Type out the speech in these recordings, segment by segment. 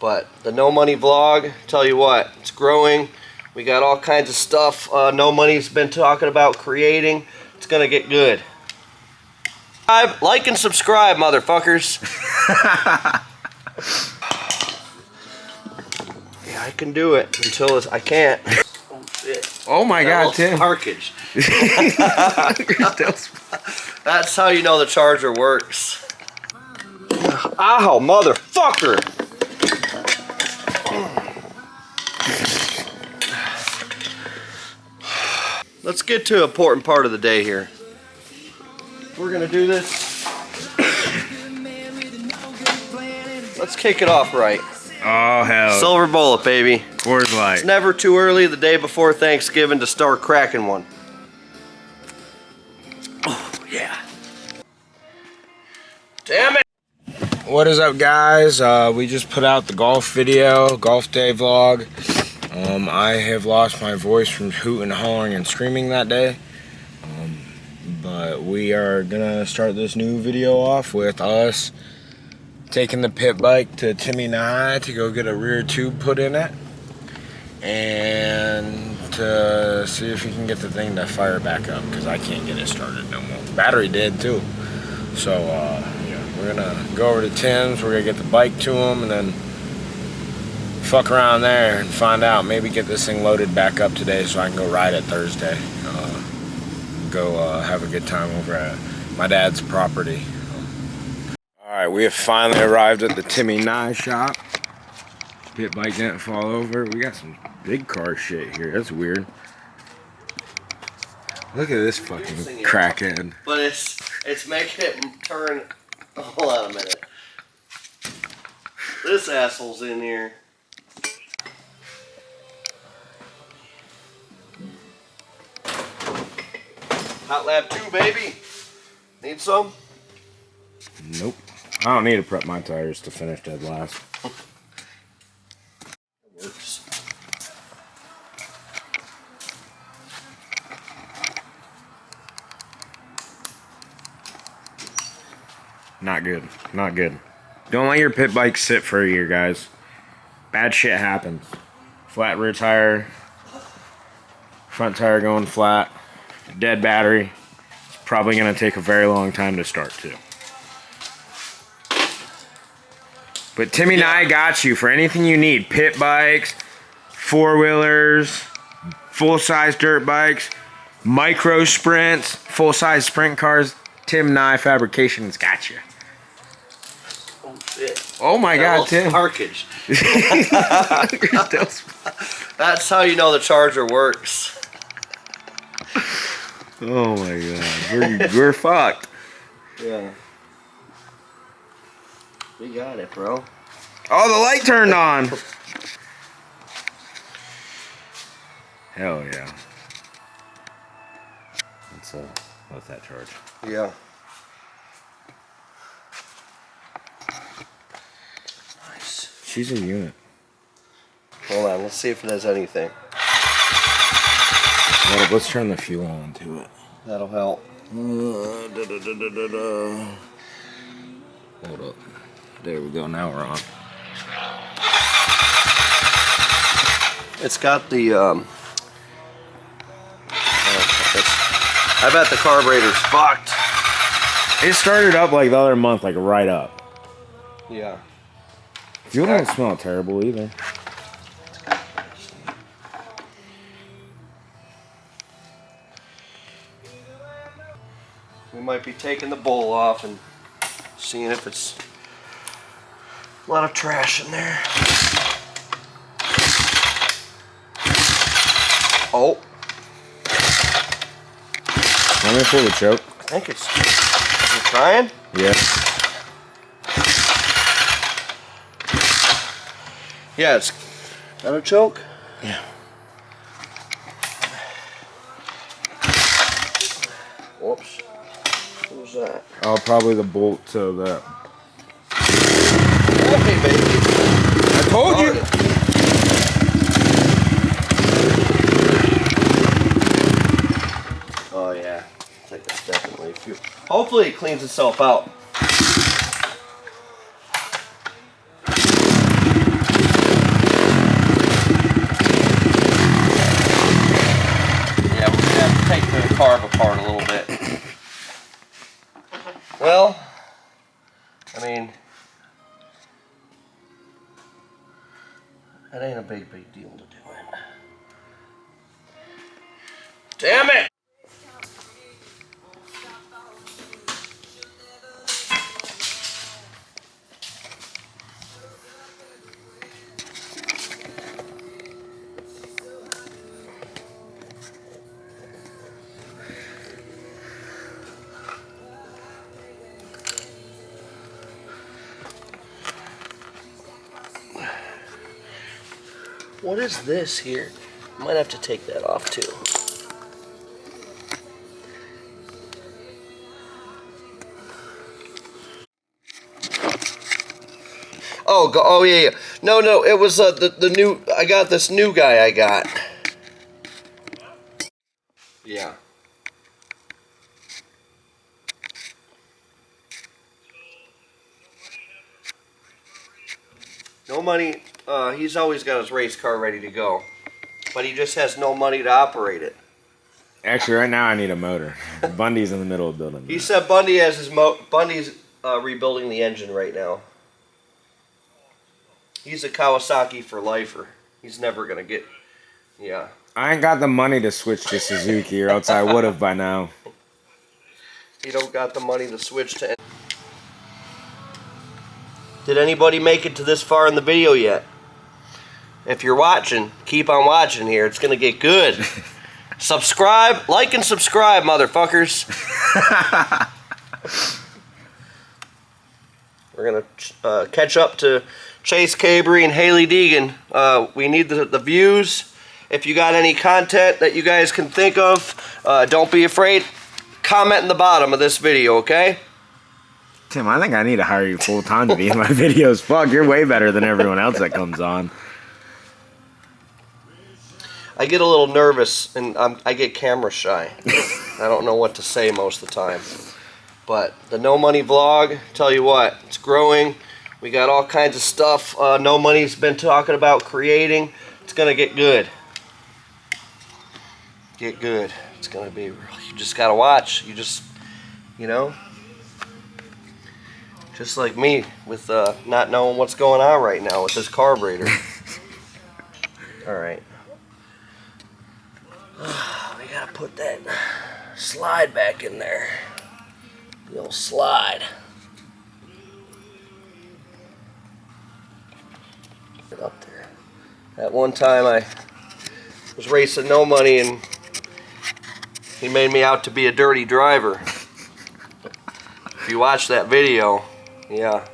But the No Money vlog, tell you what, it's growing. We got all kinds of stuff No Money's been talking about creating. It's gonna get good. Like and subscribe, motherfuckers. Yeah, I can do it until I can't. Oh shit. Oh my God, Tim. Sparkage. That's how you know the charger works. Ow, motherfucker! Let's get to an important part of the day here. We're gonna do this. Let's kick it off right. Oh hell. Silver bullet, baby. Coors Light. It's never too early the day before Thanksgiving to start cracking one. Oh yeah. Damn it! What is up, guys? We just put out the golf video, golf day vlog. I have lost my voice from hooting, hollering, and screaming that day. But we are gonna start this new video off with us taking the pit bike to Timmy and I to go get a rear tube put in it, and to see if we can get the thing to fire back up, because I can't get it started no more. Battery dead too. So yeah, we're gonna go over to Tim's. We're gonna get the bike to him, and then fuck around there and find out. Maybe get this thing loaded back up today so I can go ride it Thursday. Go have a good time over at my dad's property. Alright, we have finally arrived at the Timmy Nye shop. Pit bike didn't fall over. We got some big car shit here. That's weird. Look at this fucking crackhead. But it's making it turn. Hold on a minute. This asshole's in here. Hot Lab 2, baby. Need some? Nope. I don't need to prep my tires to finish dead last. It works. Not good. Not good. Don't let your pit bike sit for a year, guys. Bad shit happens. Flat rear tire. Front tire going flat. Dead battery. It's probably going to take a very long time to start, too. But Timmy and I got you for anything you need. Pit bikes, four-wheelers, full-size dirt bikes, micro sprints, full-size sprint cars. Tim Nye Fabrications got you. Oh shit. Oh my God, Tim. Sparkage. That's how you know the charger works. Oh my God. We're fucked. Yeah. We got it, bro. Oh, the light turned on. Hell yeah. What's that charge? Yeah. Nice. She's a unit. Hold on, let's see if it has anything. Well, let's turn the fuel on to it. That'll help. Hold up. There we go, now we're on. It's got the, I bet the carburetor's fucked. It started up like the other month, like right up. Yeah. Fuel don't smell terrible either. We might be taking the bowl off and seeing if it's a lot of trash in there. Oh. Let me pull the choke. I think it's... Is it trying? Yeah. Yeah, it's... Got a choke? Yeah. Whoops. What was that? Oh, probably the bolt to that. Hey, baby. I told you. Oh, yeah. I think that's definitely a few. Hopefully it cleans itself out. That ain't a big deal to do it. Damn it! What is this here? Might have to take that off too. Oh yeah. No, it was the new. I got this new guy. I got. Yeah. No money. He's always got his race car ready to go, but he just has no money to operate it. Actually, right now I need a motor. Bundy's in the middle of building. He said Bundy has his Bundy's rebuilding the engine right now. He's a Kawasaki for lifer. He's never gonna get. Yeah. I ain't got the money to switch to Suzuki, or else I would have by now. You don't got the money to switch to. Did anybody make it to this far in the video yet? If you're watching, keep on watching here. It's gonna get good. Subscribe, like and subscribe, motherfuckers. We're gonna catch up to Chase Cabry and Haley Deegan. We need the views. If you got any content that you guys can think of, don't be afraid. Comment in the bottom of this video, okay? Tim, I think I need to hire you full time to be in my videos. Fuck, you're way better than everyone else that comes on. I get a little nervous and I get camera shy. I don't know what to say most of the time. But the No Money vlog, tell you what, it's growing. We got all kinds of stuff No Money's been talking about creating. It's gonna get good. Get good. It's gonna be real. You just gotta watch. You just, you know, just like me with not knowing what's going on right now with this carburetor. All right. We gotta put that slide back in there. The old slide. Get up there. At one time I was racing No Money and he made me out to be a dirty driver. If you watch that video, yeah.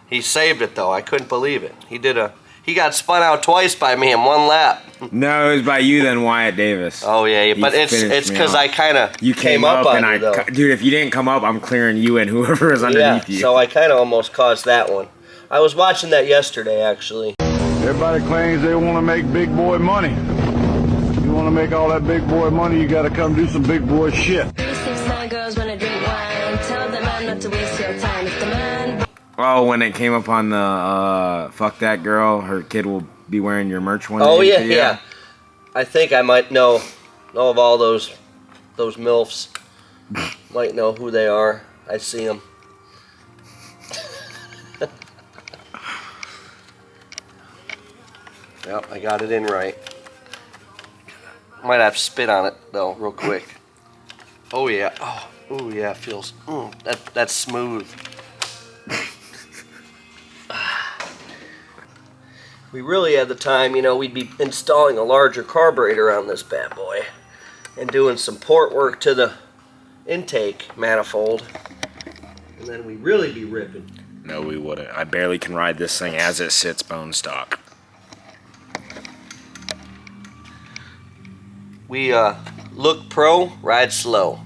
He saved it though. I couldn't believe it. He got spun out twice by me in one lap. No, it was by you then, Wyatt Davis. Oh yeah, but it's because I kind of came up on you though. Dude, if you didn't come up, I'm clearing you and whoever is underneath you. So I kind of almost caused that one. I was watching that yesterday actually. Everybody claims they want to make big boy money. If you want to make all that big boy money, you got to come do some big boy shit. Oh, when it came up on the fuck that girl, her kid will be wearing your merch one day. Oh yeah. I think I might know of all those MILFs. Might know who they are. I see them. Yep, I got it in right. Might have to spit on it though, real quick. Oh yeah. Oh yeah, it feels. That's smooth. We really had the time, you know, we'd be installing a larger carburetor on this bad boy and doing some port work to the intake manifold, and then we'd really be ripping. No, we wouldn't. I barely can ride this thing as it sits bone stock. We look pro, ride slow.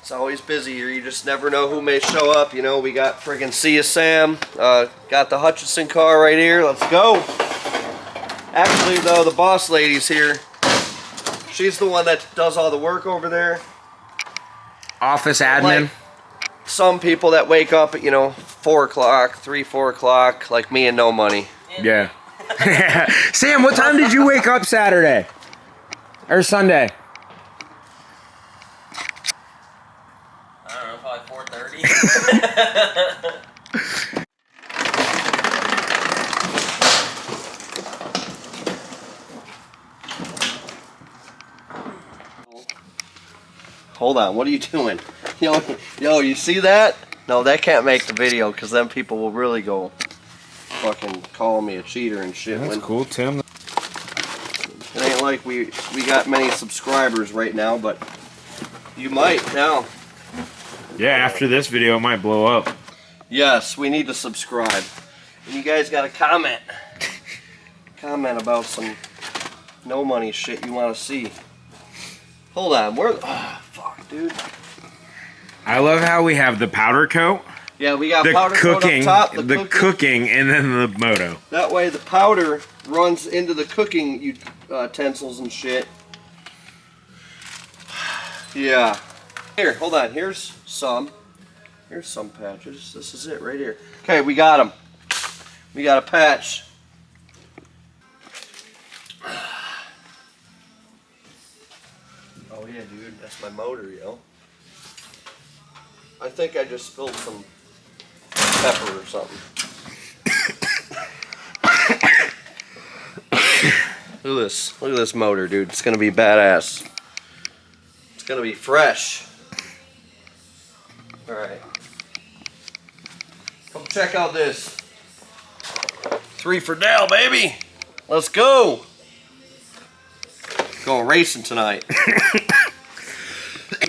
It's always busy here. You just never know who may show up. You know, we got friggin' Sia Sam. Got the Hutchinson car right here. Let's go. Actually, though, the boss lady's here. She's the one that does all the work over there. Office admin. Like some people that wake up at, you know, 4 o'clock, 3, 4 o'clock, like me and no money. Yeah. Sam, what time did you wake up Saturday? Or Sunday? I don't know, probably 4:30. Hold on, what are you doing? Yo, you see that? No, that can't make the video because then people will really go fucking call me a cheater and shit. That's cool, Tim. It ain't like we got many subscribers right now, but you might now. Yeah, after this video it might blow up. Yes, we need to subscribe. And you guys got to comment. Comment about some no money shit you want to see. Hold on, oh, fuck, dude. I love how we have the powder coat, Yeah, we got the powder cooking, coat up top, the cooking, and then the moto. That way the powder runs into the cooking utensils and shit. Yeah. Here, hold on. Here's some. Here's some patches. This is it right here. Okay, we got them. We got a patch. Oh yeah, dude. That's my motor, yo. I think I just spilled some pepper or something. Look at this. Look at this motor, dude. It's gonna be badass. It's gonna be fresh. Alright. Come check out this. 3 for Dale, baby. Let's go. Going racing tonight.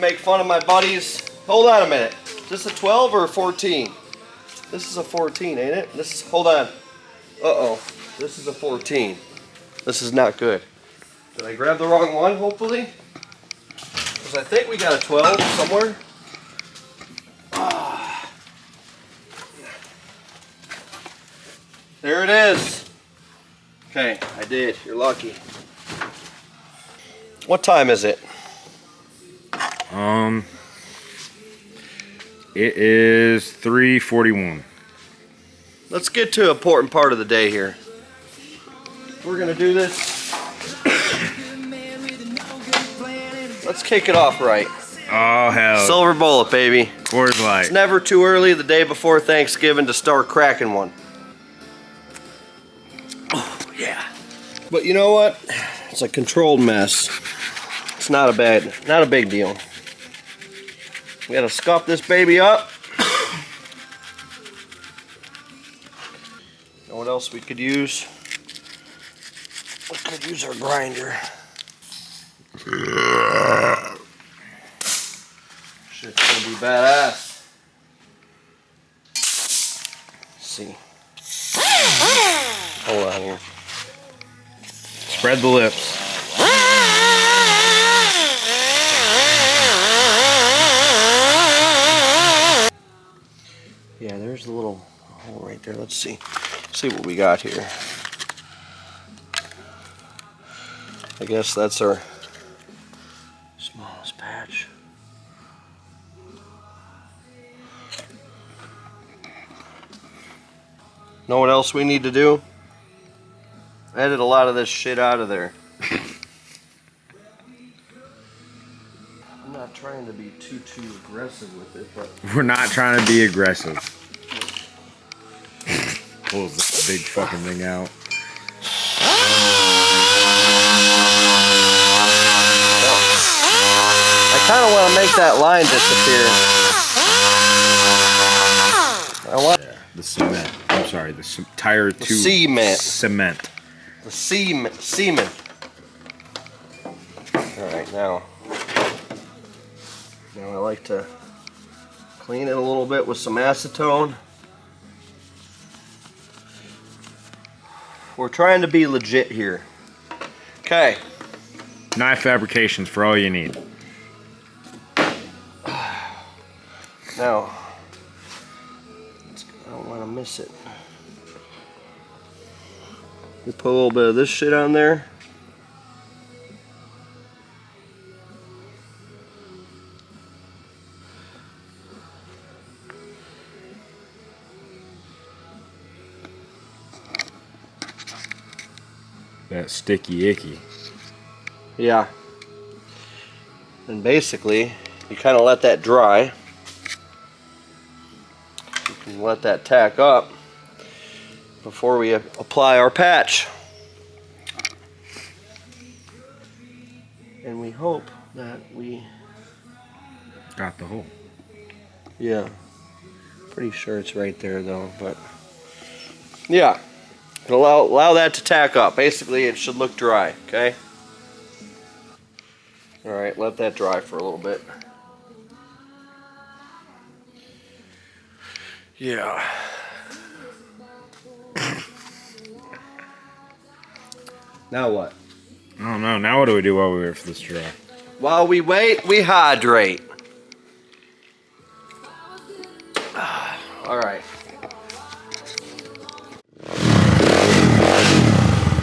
Make fun of my buddies. Hold on a minute. Is this a 12 or a 14? This is a 14, ain't it? This is, hold on. Uh-oh. This is a 14. This is not good. Did I grab the wrong one, hopefully? Because I think we got a 12 somewhere. Ah. There it is. Okay, I did. You're lucky. What time is it? It is 3:41. Let's get to an important part of the day here. We're gonna do this. Let's kick it off right. Oh hell! Silver bullet, baby. Coors Light. It's never too early the day before Thanksgiving to start cracking one. Oh yeah. But you know what? It's a controlled mess. It's not a big deal. We gotta scuff this baby up. Know what else we could use? We could use our grinder. Shit's gonna be badass. Let's see. Hold on here. Spread the lips. Yeah, there's the little hole right there. Let's see. See what we got here. I guess that's our smallest patch. Know what else we need to do? Edit a lot of this shit out of there. I'm not trying to be too aggressive with it, but We're not trying to be aggressive. Pulls that big fucking thing out. I kind of want to make that line disappear. I want The cement. I'm sorry, the tire the two. cement. Cement. The semen. Alright, now I like to clean it a little bit with some acetone. We're trying to be legit here. Okay. Knife fabrications for all you need. Now, I don't want to miss it. We put a little bit of this shit on there. That sticky icky. Yeah. And basically, you kind of let that dry. You can let that tack up before we apply our patch. And we hope that we Got the hole. Yeah. Pretty sure it's right there though, but yeah. And allow that to tack up. Basically it should look dry, okay? Alright, let that dry for a little bit. Yeah. Now what? I don't know. Now what do we do while we wait for this to dry? While we wait, we hydrate. Alright.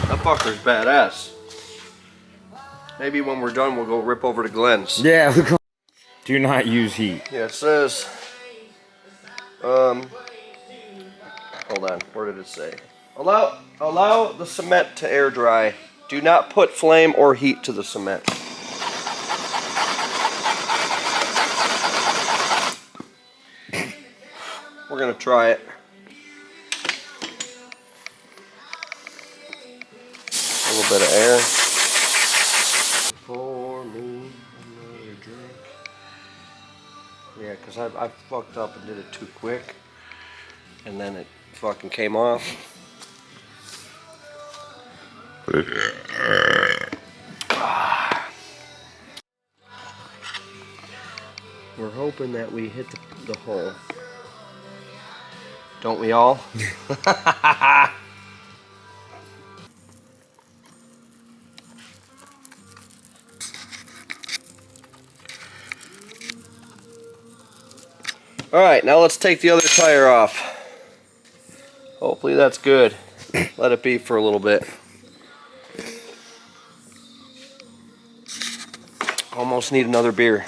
That fucker's badass. Maybe when we're done, we'll go rip over to Glenn's. Yeah. Do not use heat. Yeah, it says, hold on, where did it say? Allow the cement to air dry. Do not put flame or heat to the cement. We're gonna try it. A little bit of air. Pour me another drink. Yeah, because I fucked up and did it too quick. And then it fucking came off. We're hoping that we hit the hole. Don't we all? Alright, now let's take the other tire off. Hopefully that's good. Let it be for a little bit. Almost need another beer.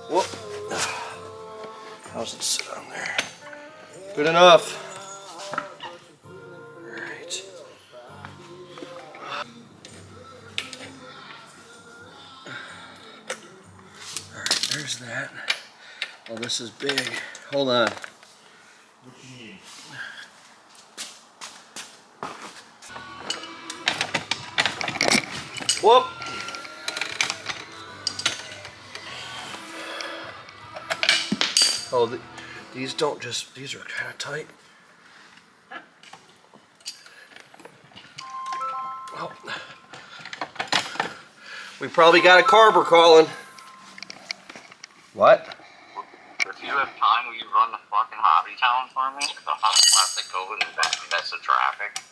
Whoop. How's it sit on there? Good enough. Alright. Alright, there's that. Oh, this is big. Hold on. Whoop. Oh, these don't just, these are kind of tight. Oh. We probably got a carber calling. What? If you have time, will you run the fucking Hobby Town for me? The hot plastic COVID and that's the traffic.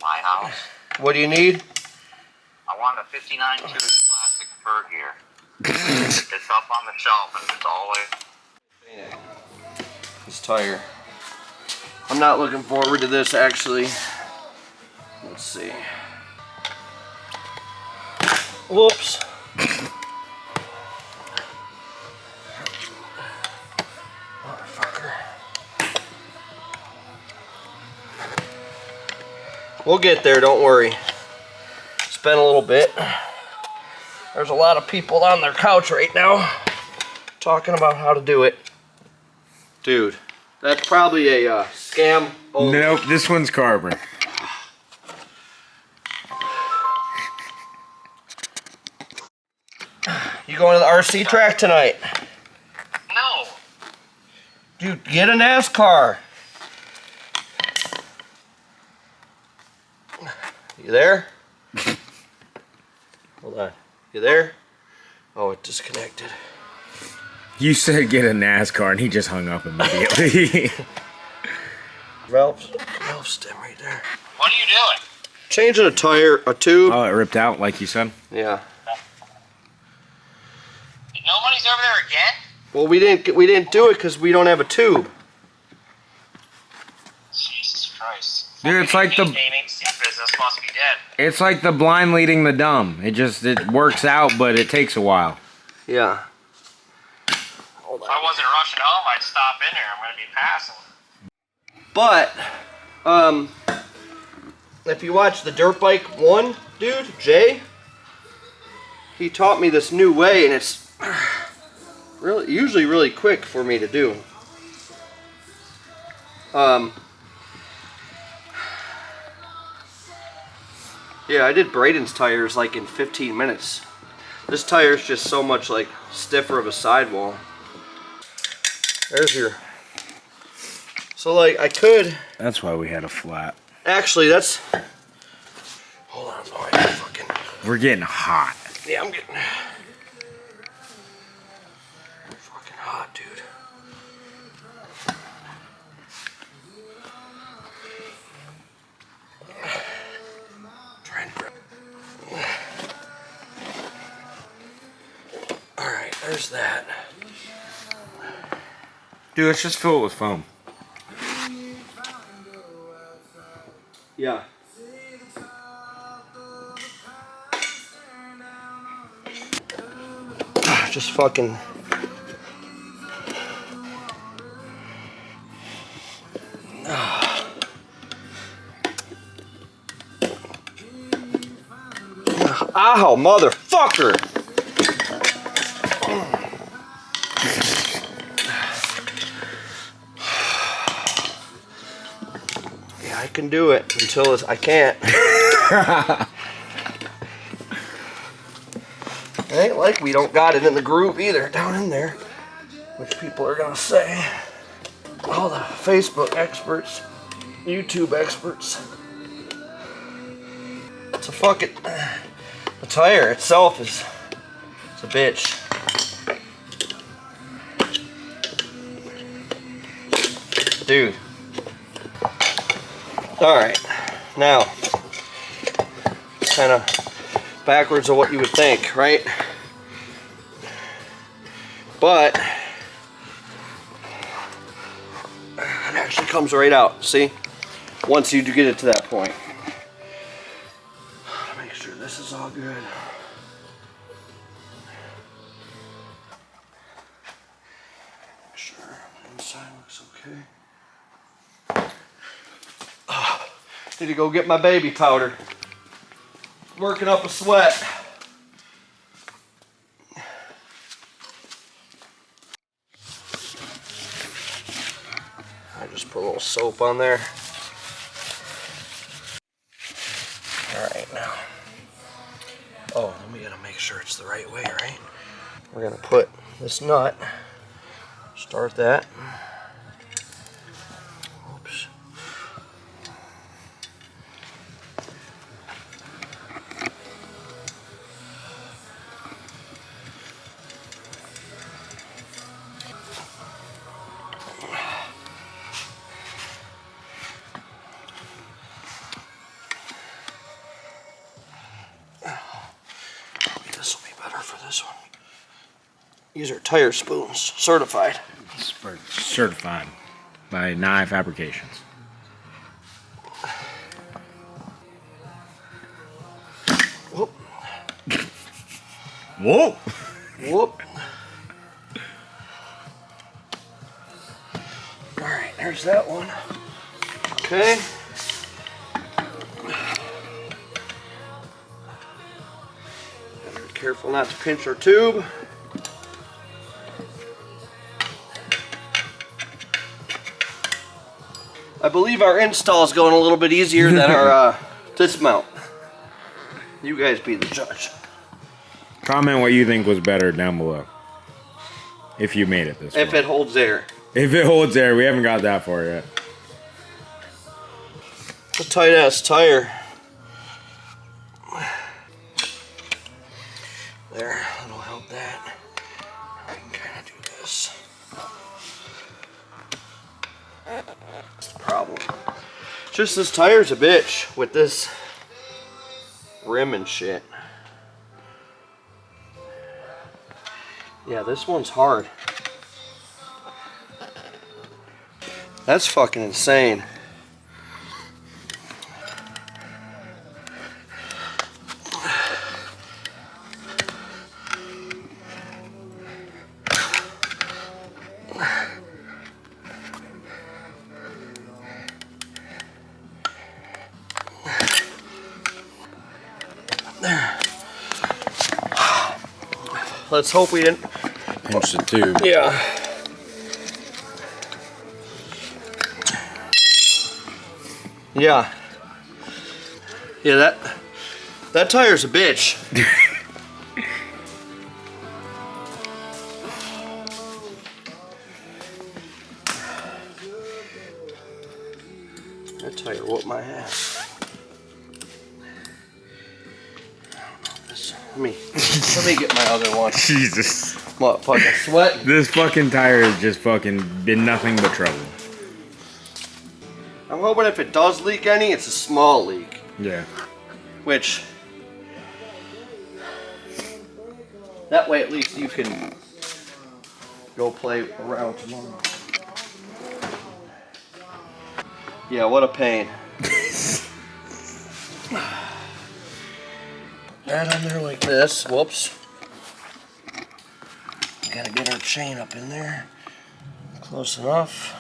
My house. What do you need? I want a 59 tooth plastic fur gear. It's up on the shelf and it's all the way. This tire. I'm not looking forward to this actually. Let's see. Whoops. Motherfucker. We'll get there, don't worry. It's been a little bit. There's a lot of people on their couch right now talking about how to do it. Dude, that's probably a scam. Nope, this one's carbon. You going to the RC track tonight? No. Dude, get a NASCAR. You there? Hold on. You there? Oh, it disconnected. You said get a NASCAR and he just hung up immediately. Valve stem right there. What are you doing? Changing a tire, a tube. Oh, it ripped out like you said? Yeah. Nobody's over there again? Well, we didn't do it because we don't have a tube. Jesus Christ. Dude, it's like the business must be dead. it's like the blind leading the dumb. It works out, but it takes a while. Yeah. If I wasn't rushing home, I'd stop in there. I'm gonna be passing. But if you watch the dirt bike one dude, Jay, he taught me this new way, and it's usually really quick for me to do. Yeah, I did Braden's tires like in 15 minutes. This tire is just so much like stiffer of a sidewall. There's your. So like I could. That's why we had a flat. Actually, that's. Hold on, no, I fucking. We're getting hot. Yeah, I'm getting. Fucking hot, dude. Try and grip. All right, there's that. Dude, let's just fill it with foam. Yeah. Just fucking. Ow, motherfucker! Yeah, I can do it until I can't. It ain't like we don't got it in the groove either, down in there. Which people are gonna say. All the Facebook experts, YouTube experts. It's a fucking. The tire itself it's a bitch. Dude. Alright. Now, kind of backwards of what you would think, right? But it actually comes right out, see? Once you do get it to that point. Make sure this is all good. Make sure the inside looks okay. Need to go get my baby powder. Working up a sweat. I just put a little soap on there. Alright, now. Oh, then we gotta make sure it's the right way, right? We're gonna put this nut. Start that. Oops. This will be better for this one. These are tire spoons, certified. Certified by Nye Fabrications. Whoop. Whoa! Whoop. Alright, there's that one. Okay. Be careful not to pinch our tube. I believe our install is going a little bit easier than our dismount. You guys be the judge. Comment what you think was better down below. If you made it this If far. it holds air. If it holds there, we haven't got that far yet. It's a tight ass tire. There, that'll help that. I can kind of do this. That's the problem. Just this tire's a bitch with this rim and shit. Yeah, this one's hard. That's fucking insane. There. Let's hope we didn't pinch the tube. Yeah. Yeah. Yeah, that tire's a bitch. That tire whooped my ass. Let me get my other one. Jesus. What, fucking sweat? This fucking tire has just fucking been nothing but trouble. I'm hoping if it does leak any, it's a small leak. Yeah. Which, that way at least you can go play around tomorrow. Yeah, what a pain. That on there like this. Whoops. Gotta get our chain up in there. Close enough.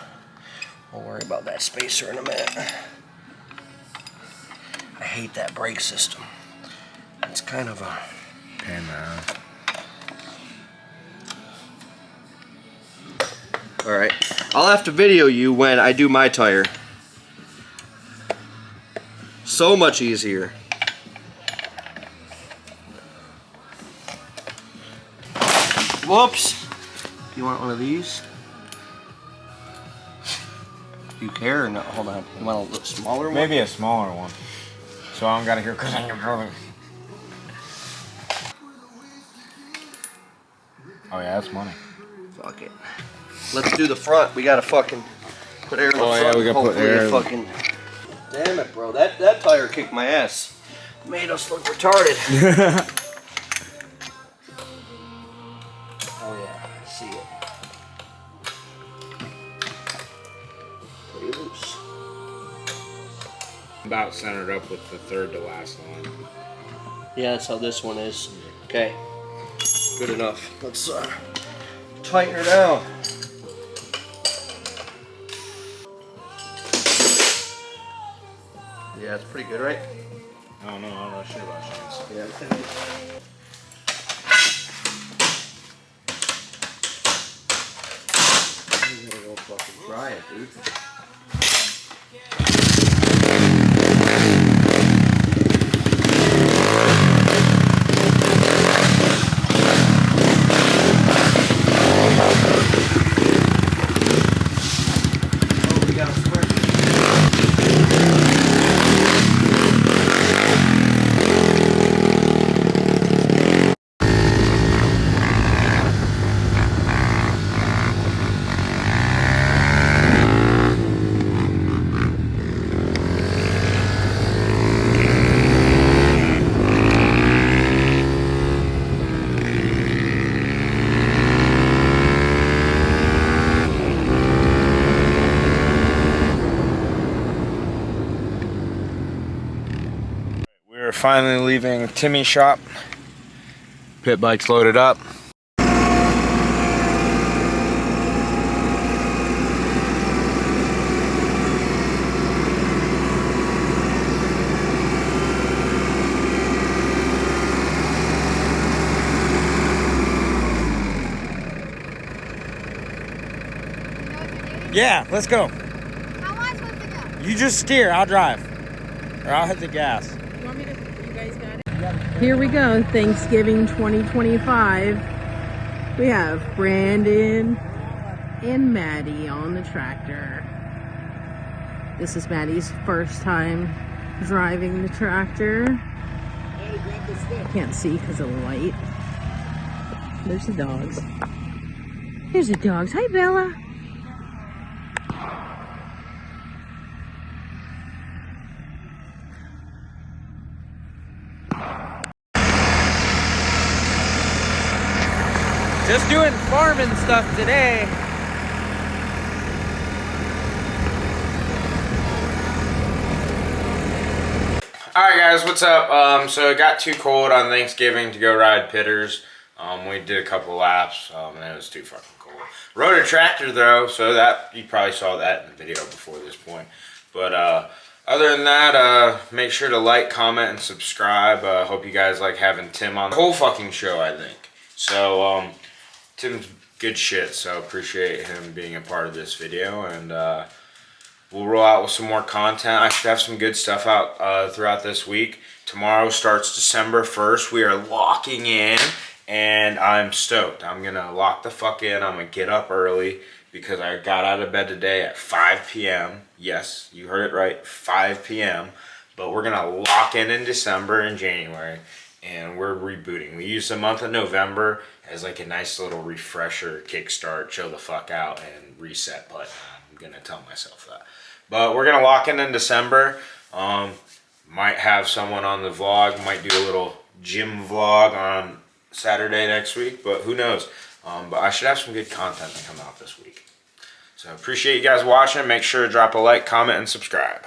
We'll worry about that spacer in a minute. I hate that brake system. It's kind of a pain, man. Alright. I'll have to video you when I do my tire. So much easier. Whoops. Do you want one of these? Do you care or not? Hold on. You want a little smaller one? Maybe a smaller one. So I don't gotta hear because I can throw them. Oh yeah, that's money. Fuck it. Let's do the front. We gotta fucking put air in the front. Yeah, we gotta put air. Fucking... Damn it, bro. That tire kicked my ass. Made us look retarded. Oh yeah, I see it. Pretty loose. About centered up with the third to last line. Yeah, that's how this one is. Okay. Good enough. Let's tighten her down. Yeah, it's pretty good, right? I don't know shit about chains. Yeah. I'm gonna go fucking try it, dude. Oh, we got a square. We're finally leaving Timmy's shop. Pit bike's loaded up. Yeah, let's go. How am I supposed to go? You just steer, I'll drive. Or I'll hit the gas. You want me to? You guys got it? Here we go, Thanksgiving 2025. We have Brandon and Maddie on the tractor. This is Maddie's first time driving the tractor. I can't see because of the light. There's the dogs. Here's the dogs. Hi, Bella. Just doing farming stuff today. Alright guys, what's up? So it got too cold on Thanksgiving to go ride pitters. We did a couple laps, and it was too fucking cold. Rode a tractor though, so that you probably saw that in the video before this point. But other than that, make sure to like, comment, and subscribe. Hope you guys like having Tim on the whole fucking show, I think. So Tim's good shit, so appreciate him being a part of this video, and we'll roll out with some more content. I should have some good stuff out throughout this week. Tomorrow starts December 1st. We are locking in, and I'm stoked. I'm going to lock the fuck in. I'm going to get up early because I got out of bed today at 5 p.m. Yes, you heard it right, 5 p.m. But we're going to lock in December and January, and we're rebooting. We used the month of November as like a nice little refresher, kickstart, chill the fuck out, and reset button. I'm going to tell myself that. But we're going to lock in December. Might have someone on the vlog. Might do a little gym vlog on Saturday next week. But who knows. But I should have some good content to come out this week. So appreciate you guys watching. Make sure to drop a like, comment, and subscribe.